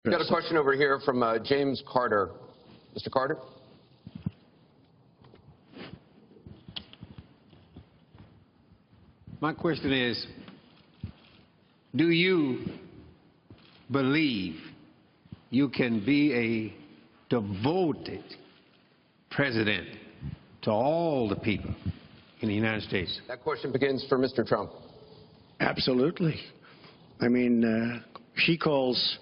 We've got a question over here from James Carter. Mr. Carter? My question is, do you believe you can be a devoted president to all the people in the United States? That question begins for Mr. Trump. Absolutely. I mean, she calls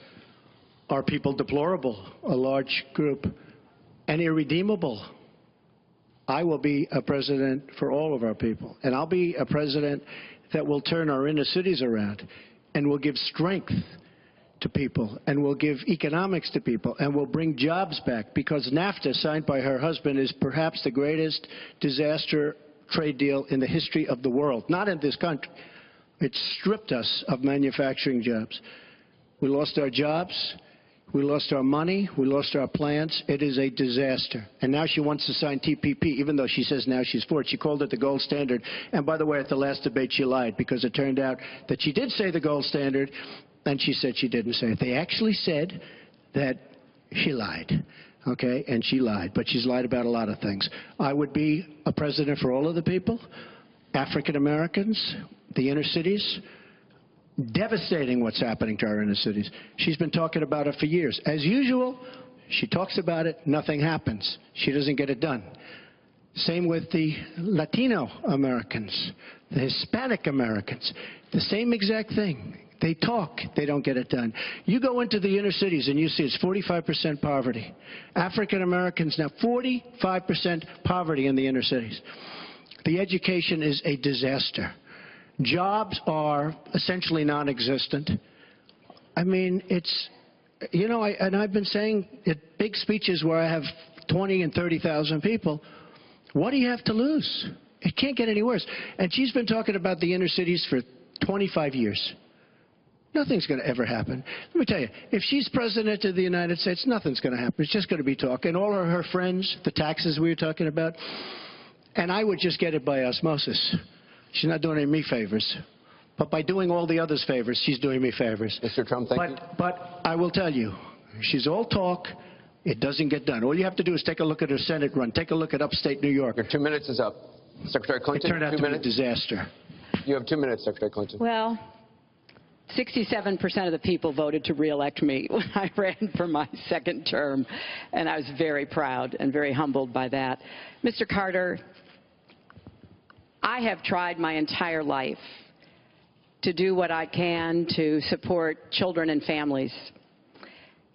our people deplorable, a large group, and irredeemable. I will be a president for all of our people, and I'll be a president that will turn our inner cities around and will give strength to people and will give economics to people and will bring jobs back, because NAFTA, signed by her husband, is perhaps the greatest disaster trade deal in the history of the world, not in this country. It stripped us of manufacturing jobs. We lost our jobs. We lost our money. We lost our plants. It is a disaster. And now she wants to sign TPP, even though she says now she's for it. She called it the gold standard. And by the way, at the last debate, she lied, because it turned out that she did say the gold standard, and she said she didn't say it. They actually said that she lied, okay? And she lied. But she's lied about a lot of things. I would be a president for all of the people, African Americans, the inner cities. Devastating what's happening to our inner cities. She's been talking about it for years. As usual, she talks about it, nothing happens. She doesn't get it done. Same with the Latino Americans, the Hispanic Americans. The same exact thing. They talk, they don't get it done. You go into the inner cities and you see it's 45% poverty. African Americans now 45% poverty in the inner cities. The education is a disaster. Jobs are essentially non-existent. I mean, it's, you know, and I've been saying at big speeches where I have 20 and 30,000 people, what do you have to lose? It can't get any worse. And she's been talking about the inner cities for 25 years. Nothing's going to ever happen. Let me tell you, if she's president of the United States, nothing's going to happen. It's just going to be talk. And all of her friends, the taxes we were talking about, and I would just get it by osmosis. She's not doing me favors. But by doing all the others favors, she's doing me favors. Mr. Trump, thank you. But I will tell you, she's all talk. It doesn't get done. All you have to do is take a look at her Senate run. Take a look at upstate New York. Your 2 minutes is up. Secretary Clinton, it turned out 2 to minutes. be a disaster. You have 2 minutes, Secretary Clinton. Well, 67% of the people voted to re-elect me when I ran for my second term, and I was very proud and very humbled by that. Mr. Carter, I have tried my entire life to do what I can to support children and families.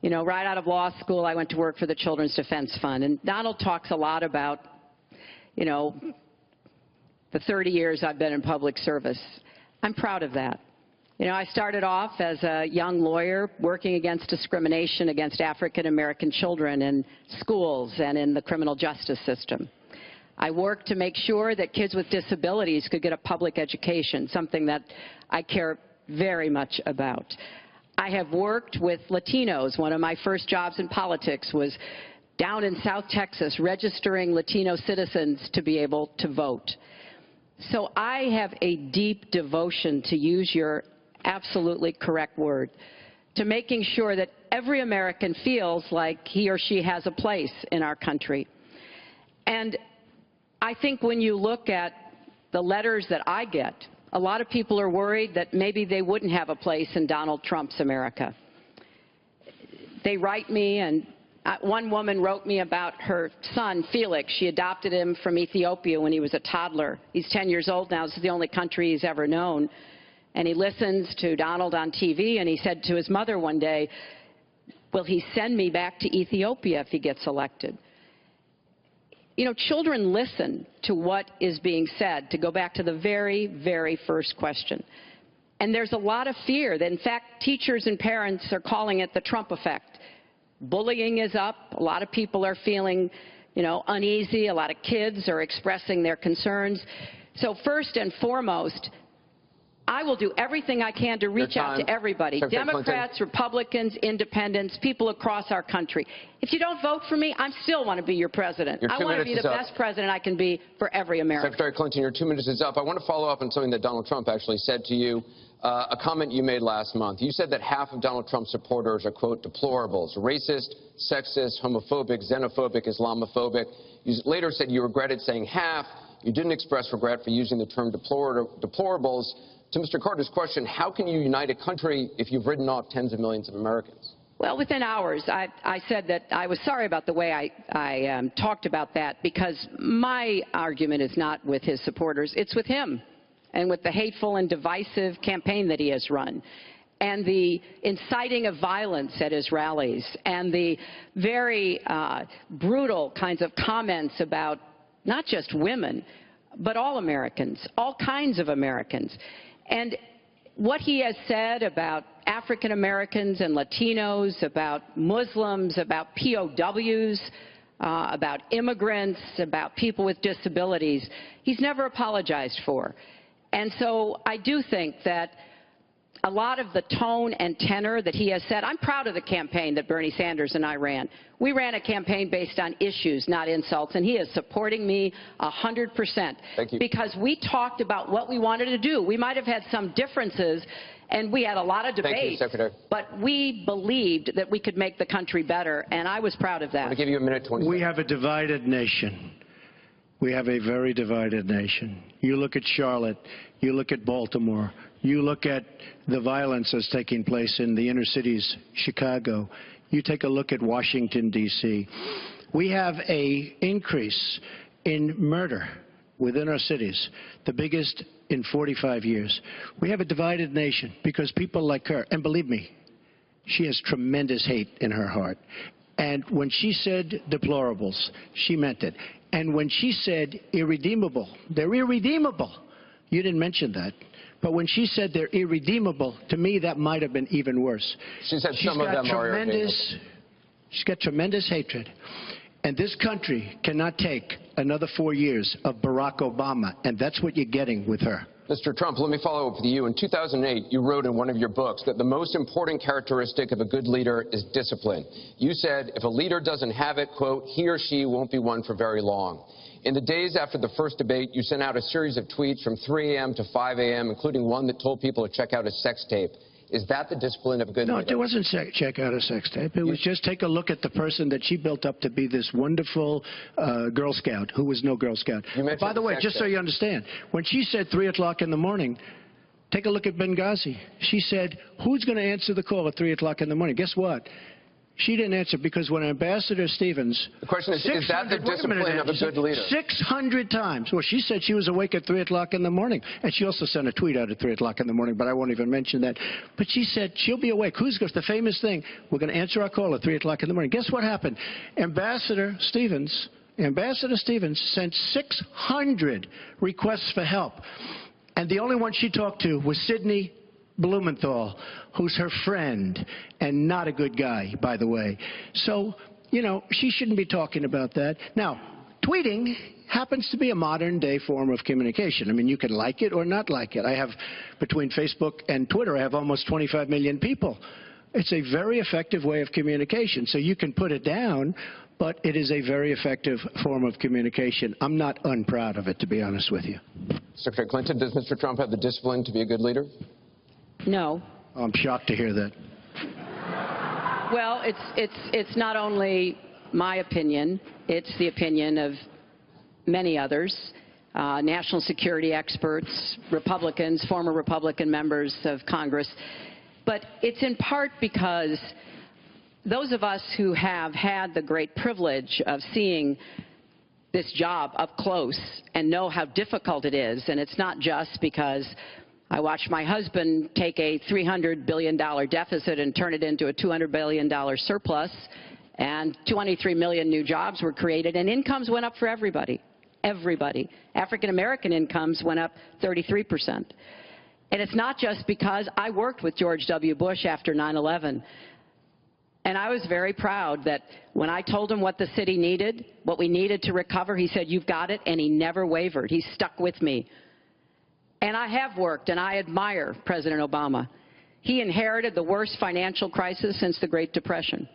You know, right out of law school, I went to work for the Children's Defense Fund. And Donald talks a lot about, you know, the 30 years I've been in public service. I'm proud of that. You know, I started off as a young lawyer working against discrimination against African American children in schools and in the criminal justice system. I worked to make sure that kids with disabilities could get a public education, something that I care very much about. I have worked with Latinos. One of my first jobs in politics was down in South Texas, registering Latino citizens to be able to vote. So I have a deep devotion, to use your absolutely correct word, to making sure that every American feels like he or she has a place in our country. And I think when you look at the letters that I get, a lot of people are worried that maybe they wouldn't have a place in Donald Trump's America. They write me, and one woman wrote me about her son, Felix. She adopted him from Ethiopia when he was a toddler. He's 10 years old now. This is the only country he's ever known. And he listens to Donald on TV, and he said to his mother one day, will he send me back to Ethiopia if he gets elected? You know, children listen to what is being said, to go back to the very, very first question. And there's a lot of fear. In fact, teachers and parents are calling it the Trump effect. Bullying is up. A lot of people are feeling, you know, uneasy. A lot of kids are expressing their concerns. So first and foremost, I will do everything I can to reach out to everybody, Democrats, Republicans, independents, people across our country. If you don't vote for me, I still want to be your president. I want to be the best president I can be for every American. Secretary Clinton, your 2 minutes is up. I want to follow up on something that Donald Trump actually said to you, a comment you made last month. You said that half of Donald Trump's supporters are, quote, deplorables, racist, sexist, homophobic, xenophobic, Islamophobic. You later said you regretted saying half. You didn't express regret for using the term deplorables. To Mr. Carter's question, how can you unite a country if you've written off tens of millions of Americans? Well, within hours, I said that I was sorry about the way I talked about that, because my argument is not with his supporters. It's with him and with the hateful and divisive campaign that he has run, and the inciting of violence at his rallies, and the very brutal kinds of comments about not just women, but all Americans, all kinds of Americans. And what he has said about African Americans and Latinos, about Muslims, about POWs, about immigrants, about people with disabilities, he's never apologized for. And so I do think that a lot of the tone and tenor that he has said, I'm proud of the campaign that Bernie Sanders and I ran. We ran a campaign based on issues, not insults, and he is supporting me 100%. Thank you. Because we talked about what we wanted to do. We might have had some differences, and we had a lot of debate. Thank you, Secretary. But we believed that we could make the country better, and I was proud of that. I'm going to give you a minute 20 seconds. We have a divided nation. We have a very divided nation. You look at Charlotte, you look at Baltimore, you look at the violence that's taking place in the inner cities, Chicago. You take a look at Washington, D.C. We have an increase in murder within our cities, the biggest in 45 years. We have a divided nation because people like her, and believe me, she has tremendous hate in her heart. And when she said deplorables, she meant it. And when she said irredeemable, they're irredeemable. You didn't mention that. But when she said they're irredeemable, to me that might have been even worse. She said some of them are irredeemable. She's got tremendous hatred. And this country cannot take another 4 years of Barack Obama, and that's what you're getting with her. Mr. Trump, let me follow up with you. In 2008, you wrote in one of your books that the most important characteristic of a good leader is discipline. You said if a leader doesn't have it, quote, he or she won't be one for very long. In the days after the first debate, you sent out a series of tweets from 3 a.m. to 5 a.m., including one that told people to check out a sex tape. Is that the discipline of a good leader? No, it wasn't check out a sex tape. It was just take a look at the person that she built up to be this wonderful Girl Scout, who was no Girl Scout. By the way, just so you understand, when she said 3 o'clock in the morning, take a look at Benghazi. She said, who's going to answer the call at 3 o'clock in the morning? Guess what? She didn't answer because when Ambassador Stevens... The question is that the discipline of a good leader? 600 times. Well, she said she was awake at 3 o'clock in the morning. And she also sent a tweet out at 3 o'clock in the morning, but I won't even mention that. But she said she'll be awake. Who's the famous thing? We're going to answer our call at 3 o'clock in the morning. Guess what happened? Ambassador Stevens sent 600 requests for help. And the only one she talked to was Sidney Blumenthal, who's her friend and not a good guy, by the way. So, you know, she shouldn't be talking about that. Now, tweeting happens to be a modern-day form of communication. I mean, you can like it or not like it. I have, between Facebook and Twitter, I have almost 25 million people. It's a very effective way of communication. So you can put it down, but it is a very effective form of communication. I'm not unproud of it, to be honest with you. Secretary Clinton, does Mr. Trump have the discipline to be a good leader? No. I'm shocked to hear that. Well, it's not only my opinion, it's the opinion of many others, national security experts, Republicans, former Republican members of Congress. But it's in part because those of us who have had the great privilege of seeing this job up close and know how difficult it is, and it's not just because I watched my husband take a $300 billion deficit and turn it into a $200 billion surplus, and 23 million new jobs were created, and incomes went up for everybody. Everybody. African-American incomes went up 33%. And it's not just because I worked with George W. Bush after 9/11. And I was very proud that when I told him what the city needed, what we needed to recover, he said, you've got it, and he never wavered. He stuck with me. And I have worked, and I admire President Obama. He inherited the worst financial crisis since the Great Depression.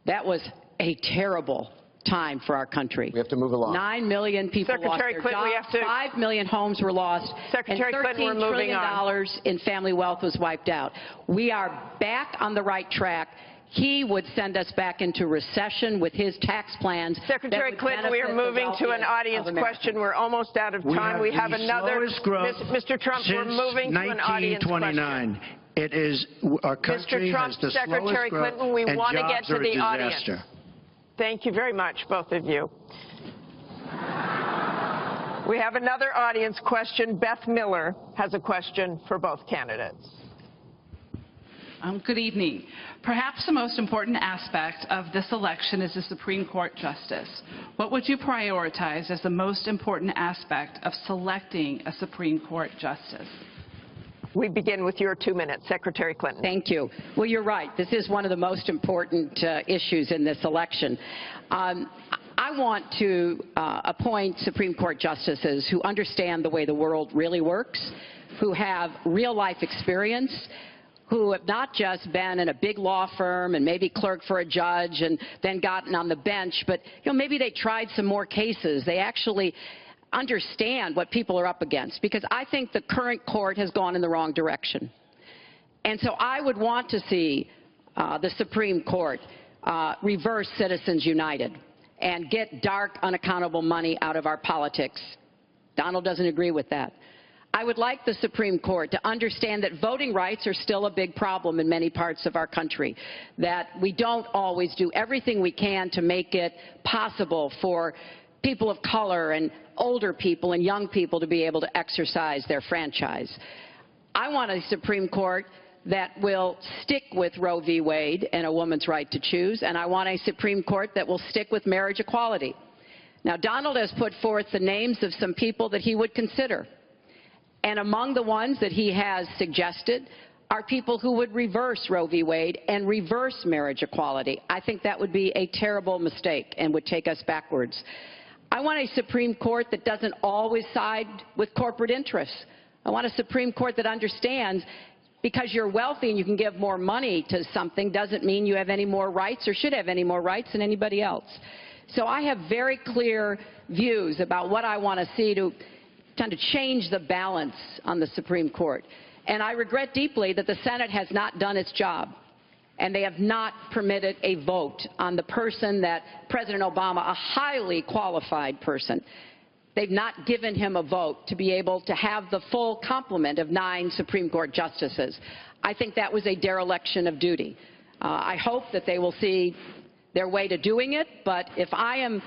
That was a terrible time for our country. We have to move along. 9 million people Secretary lost their Clinton, jobs, we have to... 5 million homes were lost, Secretary and Clinton, we're $13 moving trillion in family wealth was wiped out. We are back on the right track. He would send us back into recession with his tax plans. Secretary Clinton, we are moving to an audience question. We're almost out of time. We have another. Mr. Trump, we're moving to an audience question. It is our country Mr. Trump, has the Secretary slowest growth, Clinton, we and want to get jobs to are a the audience. disaster. Thank you very much, both of you. We have another audience question. Beth Miller has a question for both candidates. Good evening. Perhaps the most important aspect of this election is the Supreme Court justice. What would you prioritize as the most important aspect of selecting a Supreme Court justice? We begin with your 2 minutes, Secretary Clinton. Thank you. Well, you're right. This is one of the most important issues in this election. I want to appoint Supreme Court justices who understand the way the world really works, who have real-life experience, who have not just been in a big law firm and maybe clerked for a judge and then gotten on the bench, but maybe they tried some more cases. They actually understand what people are up against, because I think the current court has gone in the wrong direction. And so I would want to see the Supreme Court reverse Citizens United and get dark, unaccountable money out of our politics. Donald doesn't agree with that. I would like the Supreme Court to understand that voting rights are still a big problem in many parts of our country, that we don't always do everything we can to make it possible for people of color and older people and young people to be able to exercise their franchise. I want a Supreme Court that will stick with Roe v. Wade and a woman's right to choose, and I want a Supreme Court that will stick with marriage equality. Now, Donald has put forth the names of some people that he would consider. And among the ones that he has suggested are people who would reverse Roe v. Wade and reverse marriage equality. I think that would be a terrible mistake and would take us backwards. I want a Supreme Court that doesn't always side with corporate interests. I want a Supreme Court that understands because you're wealthy and you can give more money to something doesn't mean you have any more rights or should have any more rights than anybody else. So I have very clear views about what I want to see to trying to change the balance on the Supreme Court. And I regret deeply that the Senate has not done its job, and they have not permitted a vote on the person that President Obama, a highly qualified person, they've not given him a vote to be able to have the full complement of 9 Supreme Court justices. I think that was a dereliction of duty. I hope that they will see their way to doing it, but if I am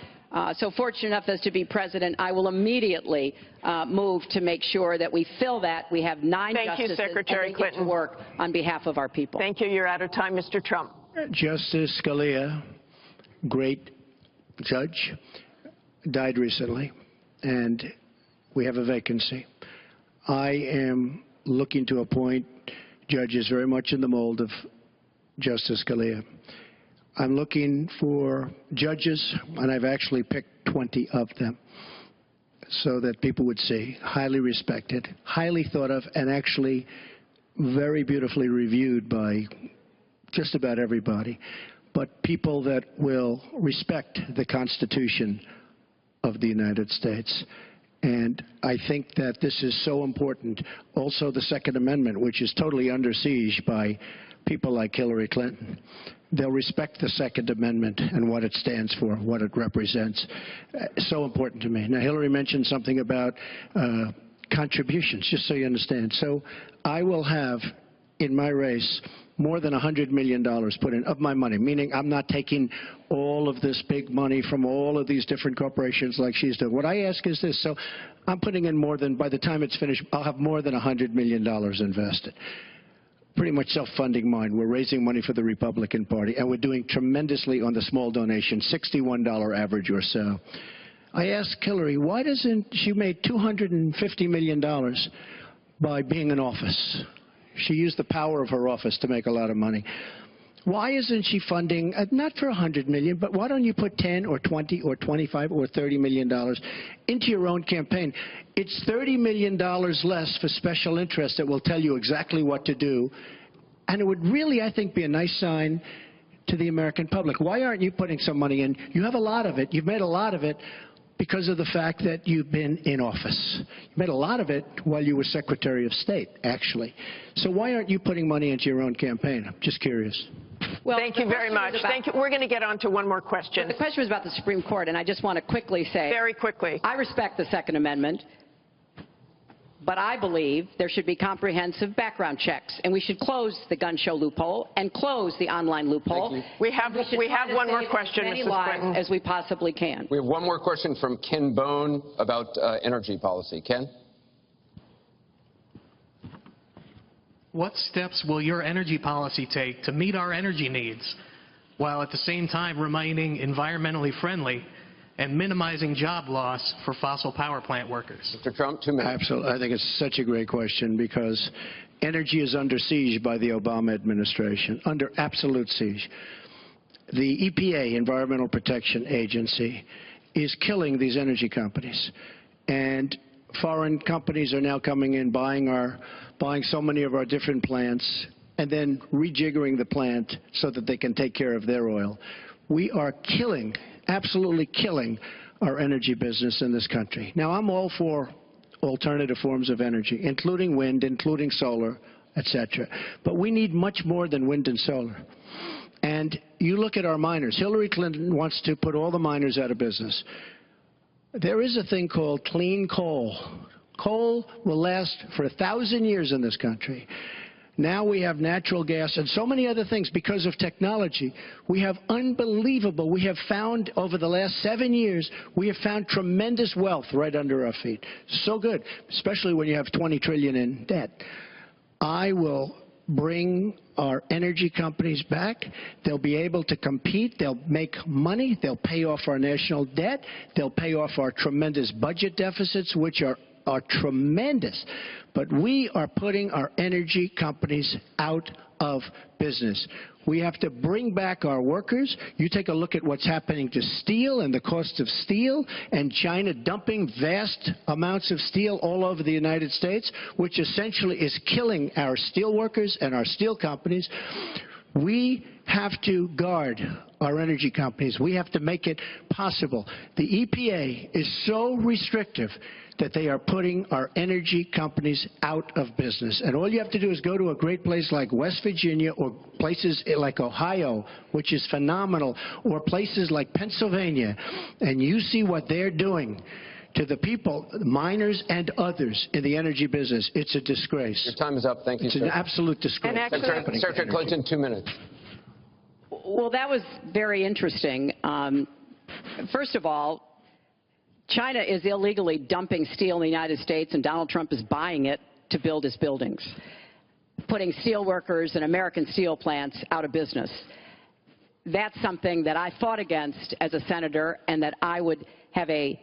so fortunate enough as to be president, I will immediately move to make sure that we fill that. We have 9 justices Secretary Clinton. To work on behalf of our people. Thank you. You're out of time, Mr. Trump. Justice Scalia, great judge, died recently, and we have a vacancy. I am looking to appoint judges very much in the mold of Justice Scalia. I'm looking for judges, and I've actually picked 20 of them so that people would see, highly respected, highly thought of, and actually very beautifully reviewed by just about everybody, but people that will respect the Constitution of the United States. And I think that this is so important. Also, the Second Amendment, which is totally under siege by people like Hillary Clinton. They'll respect the Second Amendment and what it stands for, what it represents. So important to me. Now, Hillary mentioned something about contributions, just so you understand. So I will have in my race more than $100 million put in of my money, meaning I'm not taking all of this big money from all of these different corporations like she's doing. What I ask is this. So I'm putting in more than, by the time it's finished, I'll have more than $100 million invested. Pretty much self-funding mine. We're raising money for the Republican Party, and we're doing tremendously on the small donation, $61 average or so. I asked Hillary, why doesn't she made $250 million by being in office? She used the power of her office to make a lot of money. Why isn't she funding, not for $100 million, but why don't you put 10 or 20 or 25 or $30 million into your own campaign? It's $30 million less for special interests that will tell you exactly what to do. And it would really, I think, be a nice sign to the American public. Why aren't you putting some money in? You have a lot of it. You've made a lot of it because of the fact that you've been in office. You made a lot of it while you were Secretary of State, actually. So why aren't you putting money into your own campaign? I'm just curious. Well, thank you very much. Thank you. We're going to get on to one more question. The question was about the Supreme Court, and I just want to quickly say, very quickly, I respect the Second Amendment, but I believe there should be comprehensive background checks, and we should close the gun show loophole and close the online loophole. We have one more question, Mrs. Clinton, as we possibly can. We have one more question from Ken Bone about energy policy. Ken? What steps will your energy policy take to meet our energy needs while at the same time remaining environmentally friendly and minimizing job loss for fossil power plant workers? Mr. Trump, 2 minutes. Absolutely. I think it's such a great question because energy is under siege by the Obama administration, under absolute siege. The EPA, Environmental Protection Agency, is killing these energy companies. And foreign companies are now coming in, buying so many of our different plants, and then rejiggering the plant so that they can take care of their oil. We are killing, absolutely killing, our energy business in this country. Now, I'm all for alternative forms of energy, including wind, including solar, etc. But we need much more than wind and solar. And you look at our miners. Hillary Clinton wants to put all the miners out of business. There is a thing called clean coal. Coal will last for 1,000 years in this country. Now we have natural gas and so many other things because of technology. We have unbelievable, we have found over the last 7 years, we have found tremendous wealth right under our feet. So good, especially when you have $20 trillion in debt. I will bring our energy companies back. They'll be able to compete. They'll make money. They'll pay off our national debt. They'll pay off our tremendous budget deficits, which are tremendous. But we are putting our energy companies out of business. We have to bring back our workers. You take a look at what's happening to steel and the cost of steel, and China dumping vast amounts of steel all over the United States, which essentially is killing our steel workers and our steel companies. We have to guard our energy companies. We have to make it possible. The EPA is so restrictive that they are putting our energy companies out of business. And all you have to do is go to a great place like West Virginia or places like Ohio, which is phenomenal, or places like Pennsylvania, and you see what they're doing to the people, miners and others in the energy business. It's a disgrace. Your time is up. Thank you, sir. It's an absolute disgrace. Secretary Clinton, 2 minutes. Well, that was very interesting. First of all, China is illegally dumping steel in the United States, and Donald Trump is buying it to build his buildings, putting steel workers and American steel plants out of business. That's something that I fought against as a senator, and that I would have a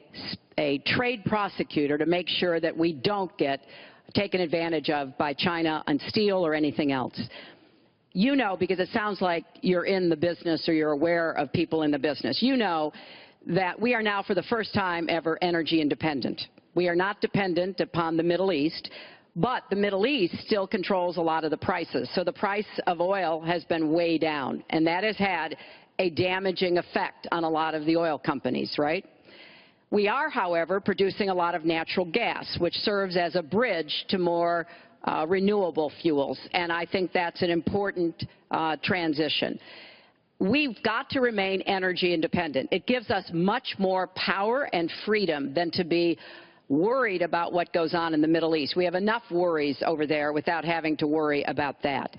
trade prosecutor to make sure that we don't get taken advantage of by China on steel or anything else. You know, because it sounds like you're in the business or you're aware of people in the business, you know that we are now for the first time ever energy independent. We are not dependent upon the Middle East, but the Middle East still controls a lot of the prices. So the price of oil has been way down, and that has had a damaging effect on a lot of the oil companies, right? We are, however, producing a lot of natural gas, which serves as a bridge to more renewable fuels, and I think that's an important transition. We've got to remain energy independent. It gives us much more power and freedom than to be worried about what goes on in the Middle East. We have enough worries over there without having to worry about that.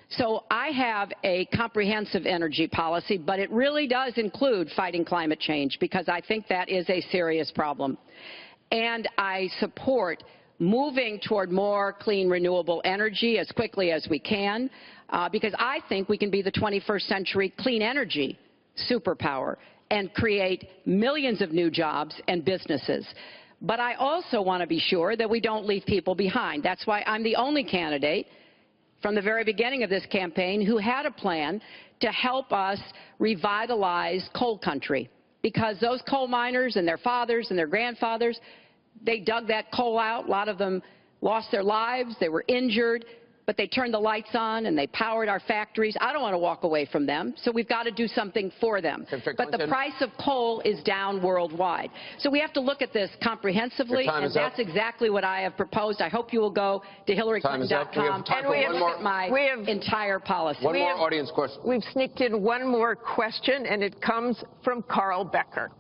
So I have a comprehensive energy policy, but it really does include fighting climate change, because I think that is a serious problem. And I support moving toward more clean, renewable energy as quickly as we can, because I think we can be the 21st century clean energy superpower and create millions of new jobs and businesses. But I also want to be sure that we don't leave people behind. That's why I'm the only candidate from the very beginning of this campaign who had a plan to help us revitalize coal country, because those coal miners and their fathers and their grandfathers, they dug that coal out. A lot of them lost their lives. They were injured. But they turned the lights on and they powered our factories. I don't want to walk away from them, so we've got to do something for them. But the price of coal is down worldwide. So we have to look at this comprehensively, and that's exactly what I have proposed. I hope you will go to HillaryClinton.com and look at my entire policy. One more audience question. We've sneaked in one more question, and it comes from Carl Becker.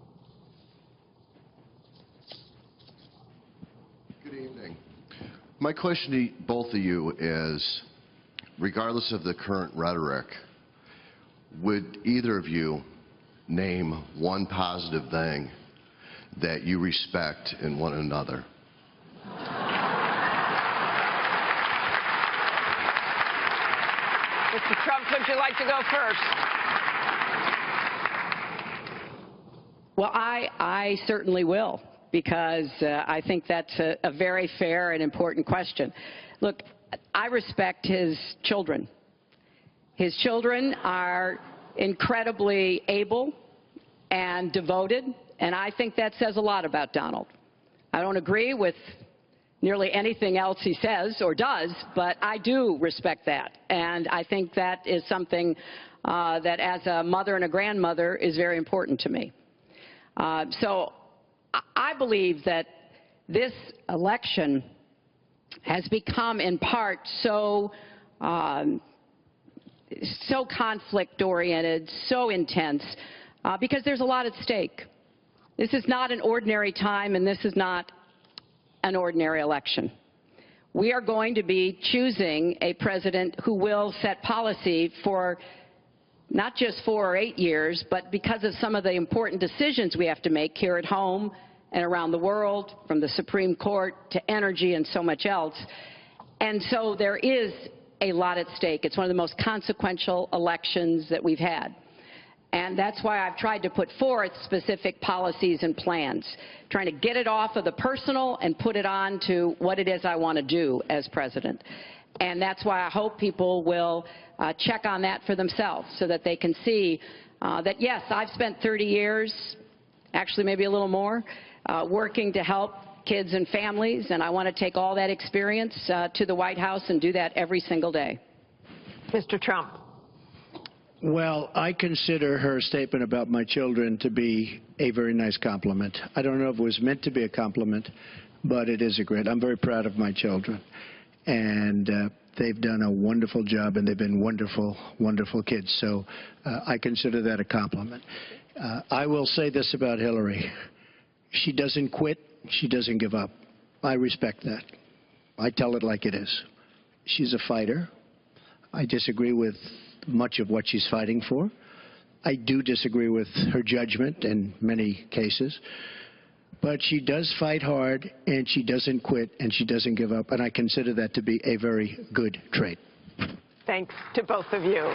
Good evening. My question to both of you is, regardless of the current rhetoric, would either of you name one positive thing that you respect in one another? Mr. Trump, would you like to go first? Well, I certainly will, because I think that's a very fair and important question. Look, I respect his children. His children are incredibly able and devoted, and I think that says a lot about Donald. I don't agree with nearly anything else he says or does, but I do respect that, and I think that is something that, as a mother and a grandmother, is very important to me. So I believe that this election has become, in part, so conflict-oriented, so intense, because there's a lot at stake. This is not an ordinary time, and this is not an ordinary election. We are going to be choosing a president who will set policy for not just 4 or 8 years, but because of some of the important decisions we have to make here at home and around the world, from the Supreme Court to energy and so much else. And so there is a lot at stake. It's one of the most consequential elections that we've had. And that's why I've tried to put forth specific policies and plans, trying to get it off of the personal and put it on to what it is I want to do as president. And that's why I hope people will check on that for themselves, so that they can see that, yes, I've spent 30 years, actually maybe a little more, working to help kids and families, and I want to take all that experience to the White House and do that every single day. Mr. Trump. Well, I consider her statement about my children to be a very nice compliment. I don't know if it was meant to be a compliment, but it is a great. I'm very proud of my children, and they've done a wonderful job, and they've been wonderful, wonderful kids. So I consider that a compliment. I will say this about Hillary. She doesn't quit. She doesn't give up. I respect that. I tell it like it is. She's a fighter. I disagree with much of what she's fighting for. I do disagree with her judgment in many cases. But she does fight hard, and she doesn't quit, and she doesn't give up, and I consider that to be a very good trait. Thanks to both of you.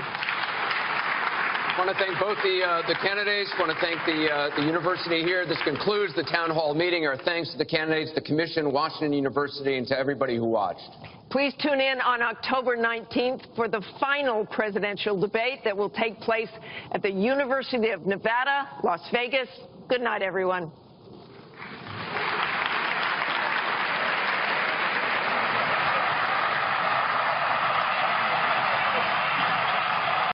I want to thank both the candidates. I want to thank the university here. This concludes the town hall meeting. Our thanks to the candidates, the commission, Washington University, and to everybody who watched. Please tune in on October 19th for the final presidential debate that will take place at the University of Nevada, Las Vegas. Good night, everyone.